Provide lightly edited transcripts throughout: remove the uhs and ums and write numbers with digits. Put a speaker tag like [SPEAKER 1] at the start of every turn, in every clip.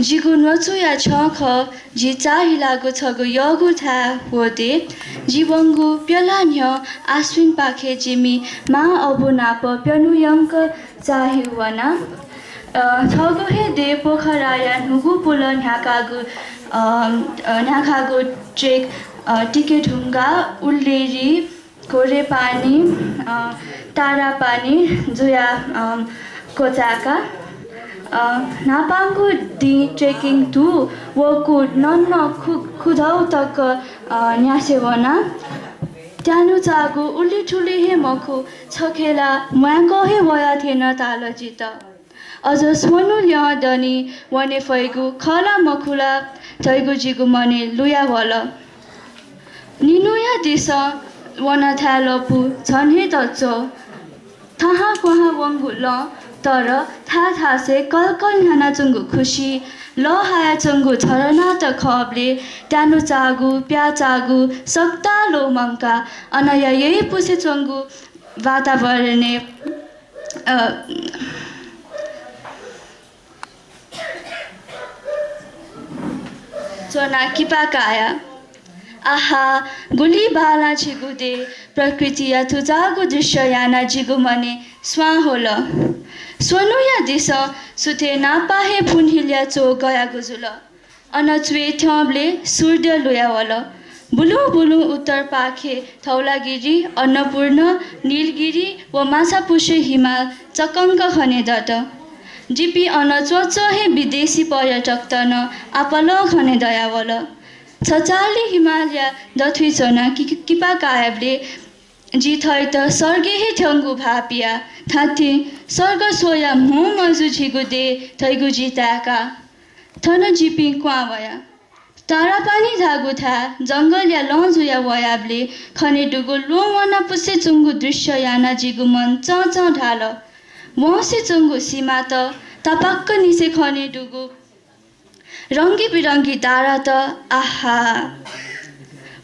[SPEAKER 1] जिगु नचुया छख जि चाहिलागु छगु यगु था होते जीवंगु प्यलान्य आश्विन पाखे जिमी मा अबु नाप प्यनु यंक चाहिवना छगु हे they Pukhrayan Nugu pool न्याकागु trek ticket हुंगा उल्लेरी कोरे पानी तारा पानी जुया कोचाका नापाङ्गु दि ट्रेकिङ टु वकु नन्न खुदाउ तक न्यासेवना त्यानु चागु उल्ली ठुली हे मखु छखेला म्याङ्गो हे वया थिएन ताल जित अझ सोनु ल्या दनी वने फैगु खला मखुला थैगु जिगु मने लुया वल निनुया दिस वन थालपु छन् हे तचो थाहा क्वाहा वंगु ल तर था से कलकल न्याना चंगु खुशी ल हाया चंगु झरना त खबले त्यानु चागु प्या चागु सक्ता लो मंका अनया यही पुसे चंगु वातावरणे चोना किपाकाया आहा गुली बाला छिगुदे प्रकृति अथुजागु दृश्य याना जिगु मने स्वा होल सोनु या दिस सुते नापाहे फुनहिल्या चो गया गुजुल अनचुए थ्यबले सूर्य लुया वल बुलु बुलु उत्तर पाखे थौलागिरी अन्नपूर्ण नीलगिरी व माछापुछे हिमाल चकङ्क खने दट जिपी अन चोचो हे विदेशी पर्यटक तन आपल खने दयावल छचाली हिमालय दथुई चोना किपा कायबले जी थै त सर्गे हे थ्यङ्गु भापिया थाथि सर्ग सोया मो मजु झिगु दे थैगु जिताका थन जिपी क्वावया तारा पानी धागु था जंगल या लजुया वयाबले खने डुगु लोवना पुसे चुंगु दृश्य याना जिगु मन चच ढाल वसे चुंगु सीमा त तपक्क निसे खने डुगु रंगी बिरंगी तारा त आहा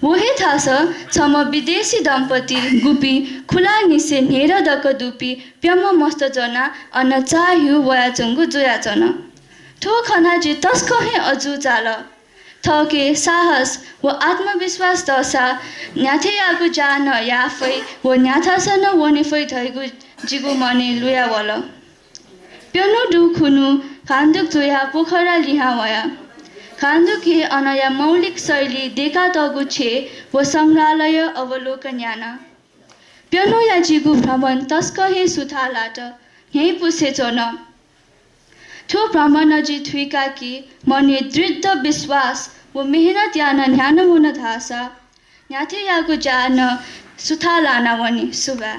[SPEAKER 1] वहे थास छम विदेशी दम्पति गुपी खुला निसे नेर दक दुपी प्यम मस्त जना अन चाह्यु वया चंगु जोया चन ठो खना जे तस्क हे अजु चाल थके साहस व आत्मविश्वास दशा न्याथे आगु जान याफै व न्याथासन वने फै थैगु जिगु मने लुया वल प्यनु दु खुनु खान्दुक जोया पोखरा लिहा वया खान्दुके अनया मौलिक शैली देखा तगु छे व संग्रहालय अवलोकन याना प्यनु या जिगु भ्रमण तस्क हे सुथालाट हे पुसे चोन ठो भ्रमण जी थुइका कि मने दृढ विश्वास व मेहनत याना न्यान हुन थासा न्याथे यागु जान सुथालाना वनी सुबा